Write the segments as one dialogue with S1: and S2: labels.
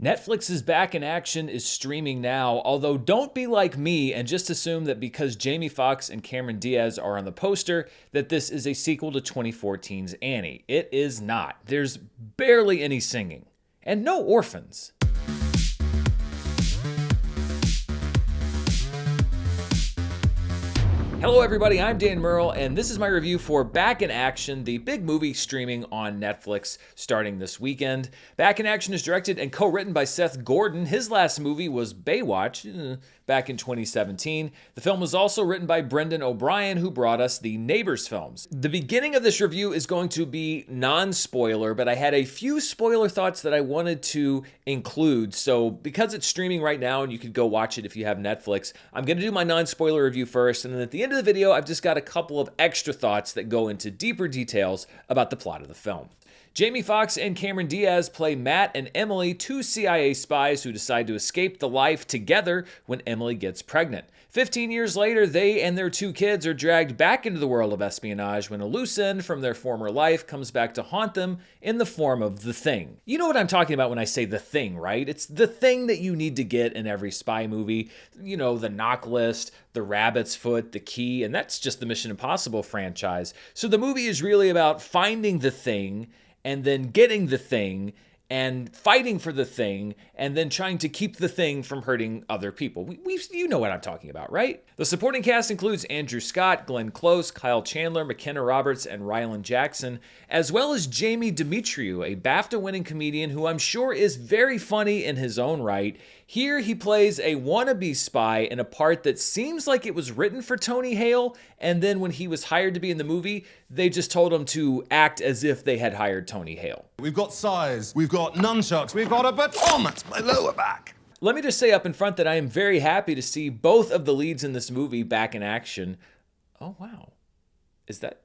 S1: Netflix's Back in Action is streaming now, although don't be like me and just assume that because Jamie Foxx and Cameron Diaz are on the poster, that this is a sequel to 2014's Annie. It is not. There's barely any singing. And no orphans. Hello everybody, I'm Dan Murrell, and this is my review for Back in Action, the big movie streaming on Netflix starting this weekend. Back in Action is directed and co-written by Seth Gordon. His last movie was Baywatch, back in 2017. The film was also written by Brendan O'Brien, who brought us the Neighbors films. The beginning of this review is going to be non-spoiler, but I had a few spoiler thoughts that I wanted to include. So because it's streaming right now and you could go watch it if you have Netflix, I'm going to do my non-spoiler review first, and then at the end of the video, I've just got a couple of extra thoughts that go into deeper details about the plot of the film. Jamie Foxx and Cameron Diaz play Matt and Emily, two CIA spies who decide to escape the life together when Emily gets pregnant. 15 years later, they and their two kids are dragged back into the world of espionage when a loose end from their former life comes back to haunt them in the form of The Thing. You know what I'm talking about when I say The Thing, right? It's the thing that you need to get in every spy movie. You know, the knock list, the rabbit's foot, the key, and that's just the Mission Impossible franchise. So the movie is really about finding the thing and then getting the thing and fighting for the thing, and then trying to keep the thing from hurting other people. You know what I'm talking about, right? The supporting cast includes Andrew Scott, Glenn Close, Kyle Chandler, McKenna Roberts, and Rylan Jackson, as well as Jamie Demetriou, a BAFTA-winning comedian who I'm sure is very funny in his own right. Here he plays a wannabe spy in a part that seems like it was written for Tony Hale, and then when he was hired to be in the movie, they just told him to act as if they had hired Tony Hale.
S2: We've got size, we've got nunchucks, we've got a baton, that's my lower back.
S1: Let me just say up in front that I am very happy to see both of the leads in this movie back in action. Oh, wow. Is that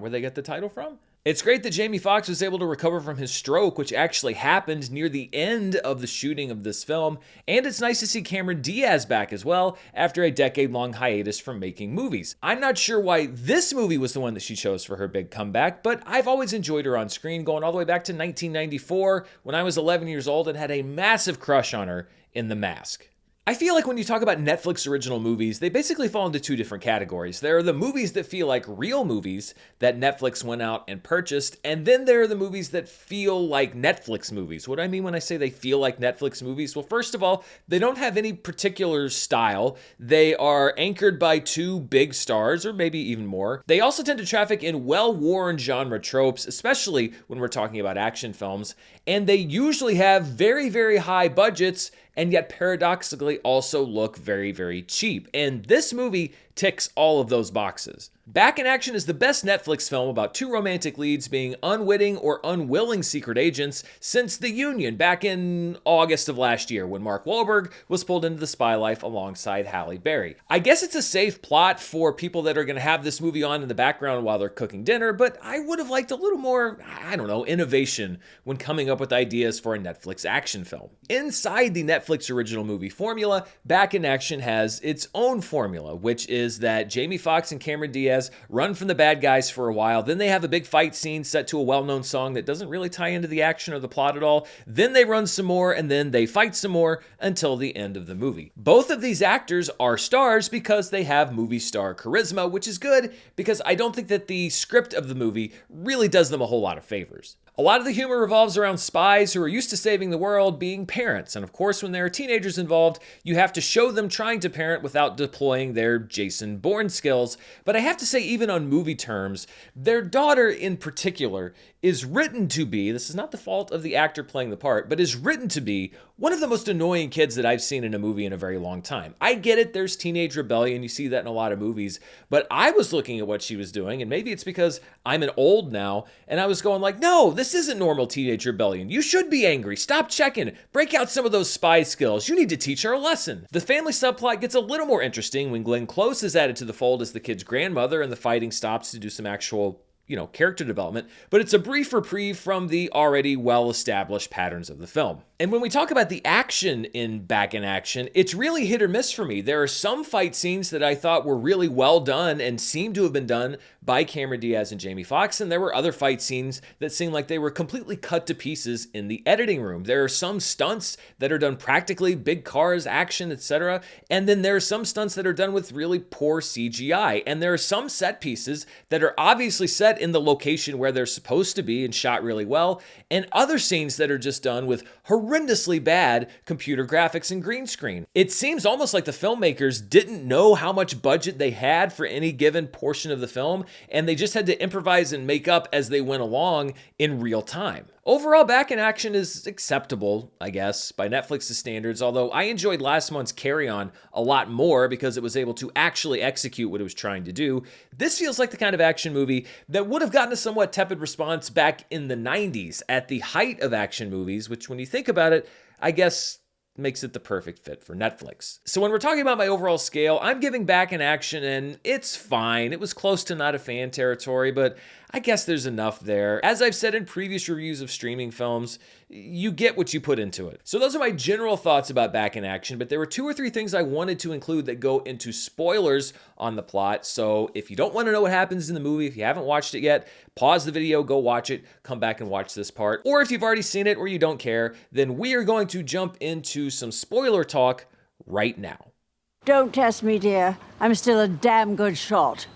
S1: where they get the title from? It's great that Jamie Foxx was able to recover from his stroke, which actually happened near the end of the shooting of this film, and it's nice to see Cameron Diaz back as well after a decade-long hiatus from making movies. I'm not sure why this movie was the one that she chose for her big comeback, but I've always enjoyed her on screen, going all the way back to 1994 when I was 11 years old and had a massive crush on her in The Mask. I feel like when you talk about Netflix original movies, they basically fall into two different categories. There are the movies that feel like real movies that Netflix went out and purchased, and then there are the movies that feel like Netflix movies. What do I mean when I say they feel like Netflix movies? Well, first of all, they don't have any particular style. They are anchored by two big stars, or maybe even more. They also tend to traffic in well-worn genre tropes, especially when we're talking about action films, and they usually have very, very high budgets, and yet paradoxically also look very, very cheap. And this movie ticks all of those boxes. Back in Action is the best Netflix film about two romantic leads being unwitting or unwilling secret agents since The Union back in August of last year when Mark Wahlberg was pulled into the spy life alongside Halle Berry. I guess it's a safe plot for people that are going to have this movie on in the background while they're cooking dinner, but I would have liked a little more, innovation when coming up with ideas for a Netflix action film. Inside the Netflix original movie formula, Back in Action has its own formula, which is that Jamie Foxx and Cameron Diaz run from the bad guys for a while. Then they have a big fight scene set to a well-known song that doesn't really tie into the action or the plot at all. Then they run some more, and then they fight some more until the end of the movie. Both of these actors are stars because they have movie star charisma, which is good because I don't think that the script of the movie really does them a whole lot of favors. A lot of the humor revolves around spies who are used to saving the world being parents. And of course, when there are teenagers involved, you have to show them trying to parent without deploying their Jason Bourne skills. But I have to say, even on movie terms, their daughter in particular is written to be, this is not the fault of the actor playing the part, but is written to be one of the most annoying kids that I've seen in a movie in a very long time. I get it, there's teenage rebellion, you see that in a lot of movies, but I was looking at what she was doing, and maybe it's because I'm an old now, and I was going like, no, this isn't normal teenage rebellion. You should be angry. Stop checking. Break out some of those spy skills. You need to teach her a lesson. The family subplot gets a little more interesting when Glenn Close is added to the fold as the kid's grandmother, and the fighting stops to do some actual character development, but it's a brief reprieve from the already well-established patterns of the film. And when we talk about the action in Back in Action, it's really hit or miss for me. There are some fight scenes that I thought were really well done and seemed to have been done by Cameron Diaz and Jamie Foxx, and there were other fight scenes that seemed like they were completely cut to pieces in the editing room. There are some stunts that are done practically, big cars, action, etc., and then there are some stunts that are done with really poor CGI, and there are some set pieces that are obviously set in the location where they're supposed to be and shot really well, and other scenes that are just done with horrendously bad computer graphics and green screen. It seems almost like the filmmakers didn't know how much budget they had for any given portion of the film, and they just had to improvise and make up as they went along in real time. Overall, Back in Action is acceptable, I guess, by Netflix's standards, although I enjoyed last month's Carry On a lot more because it was able to actually execute what it was trying to do. This feels like the kind of action movie that would have gotten a somewhat tepid response back in the 90s at the height of action movies, which when you think about it, I guess makes it the perfect fit for Netflix. So when we're talking about my overall scale, I'm giving Back in Action, and it's fine. It was close to not a fan territory, but I guess there's enough there. As I've said in previous reviews of streaming films, you get what you put into it. So those are my general thoughts about Back in Action, but there were 2 or 3 things I wanted to include that go into spoilers on the plot. So if you don't want to know what happens in the movie, if you haven't watched it yet, pause the video, go watch it, come back and watch this part. Or if you've already seen it or you don't care, then we are going to jump into some spoiler talk right now.
S3: Don't test me, dear. I'm still a damn good shot.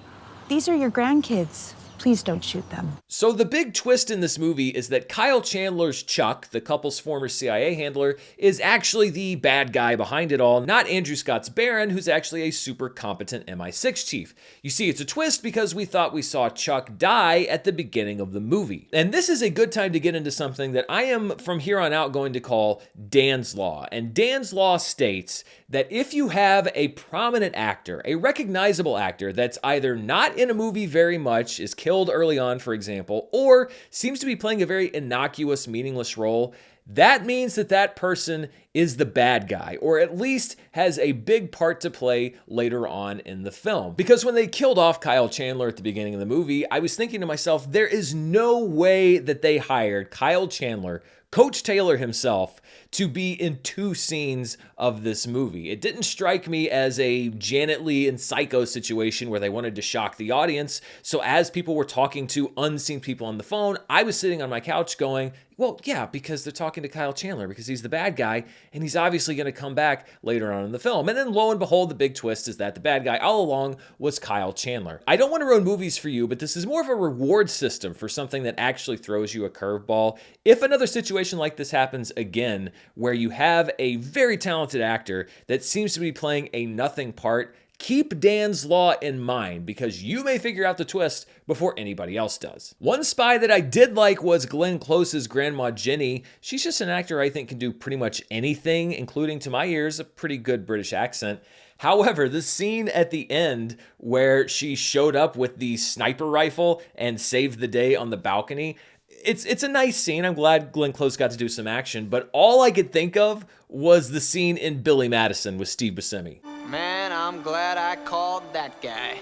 S4: These are your grandkids. Please don't shoot them.
S1: So the big twist in this movie is that Kyle Chandler's Chuck, the couple's former CIA handler, is actually the bad guy behind it all, not Andrew Scott's Baron, who's actually a super competent MI6 chief. You see, it's a twist because we thought we saw Chuck die at the beginning of the movie. And this is a good time to get into something that I am from here on out going to call Dan's Law. And Dan's Law states that if you have a prominent actor, a recognizable actor that's either not in a movie very much, is killed early on, for example, or seems to be playing a very innocuous, meaningless role, that means that that person is the bad guy, or at least has a big part to play later on in the film. Because when they killed off Kyle Chandler at the beginning of the movie, I was thinking to myself, there is no way that they hired Kyle Chandler, Coach Taylor himself, to be in 2 scenes of this movie. It didn't strike me as a Janet Leigh and Psycho situation where they wanted to shock the audience. So as people were talking to unseen people on the phone, I was sitting on my couch going, well, yeah, because they're talking to Kyle Chandler because he's the bad guy and he's obviously going to come back later on in the film. And then lo and behold, the big twist is that the bad guy all along was Kyle Chandler. I don't want to ruin movies for you, but this is more of a reward system for something that actually throws you a curveball. If another situation like this happens again, where you have a very talented actor that seems to be playing a nothing part, keep Dan's Law in mind because you may figure out the twist before anybody else does. One spy that I did like was Glenn Close's grandma Jenny. She's just an actor I think can do pretty much anything, including to my ears a pretty good British accent. However, the scene at the end where she showed up with the sniper rifle and saved the day on the balcony, it's a nice scene. I'm glad Glenn Close got to do some action, but all I could think of was the scene in Billy Madison with Steve Buscemi.
S5: Man, I'm glad I called that guy.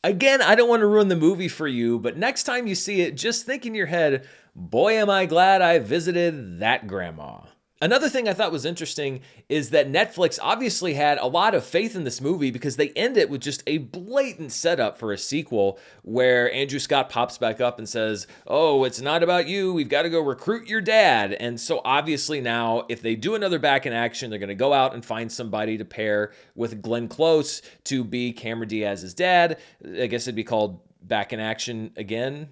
S1: Again, I don't want to ruin the movie for you, but next time you see it, just think in your head, boy, am I glad I visited that grandma. Another thing I thought was interesting is that Netflix obviously had a lot of faith in this movie because they end it with just a blatant setup for a sequel where Andrew Scott pops back up and says, oh, it's not about you. We've got to go recruit your dad. And so obviously now if they do another Back in Action, they're going to go out and find somebody to pair with Glenn Close to be Cameron Diaz's dad. I guess it'd be called Back in Action again,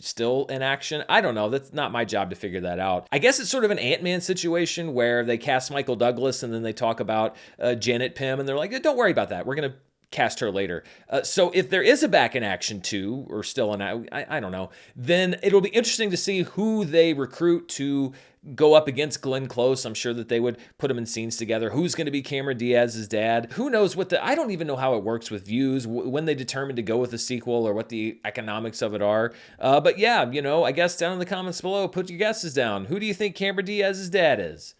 S1: still in action. I don't know. That's not my job to figure that out. I guess it's sort of an Ant-Man situation where they cast Michael Douglas and then they talk about Janet Pym and they're like, don't worry about that. We're going to cast her later. So if there is a Back in Action 2 or still an, I don't know, then it'll be interesting to see who they recruit to go up against Glenn Close. I'm sure that they would put them in scenes together. Who's going to be Cameron Diaz's dad? Who knows I don't even know how it works with views, when they determine to go with a sequel or what the economics of it are. But yeah, I guess down in the comments below, put your guesses down. Who do you think Cameron Diaz's dad is?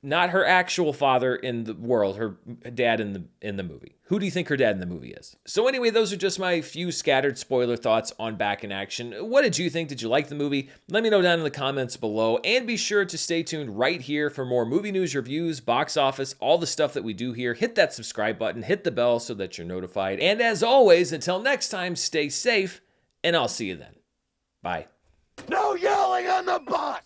S1: Not her actual father in the world, her dad in the movie. Who do you think her dad in the movie is? So anyway, those are just my few scattered spoiler thoughts on Back in Action. What did you think? Did you like the movie? Let me know down in the comments below, and be sure to stay tuned right here for more movie news, reviews, box office, all the stuff that we do here. Hit that subscribe button, hit the bell so that you're notified. And as always, until next time, stay safe, and I'll see you then. Bye.
S2: No yelling on the bus!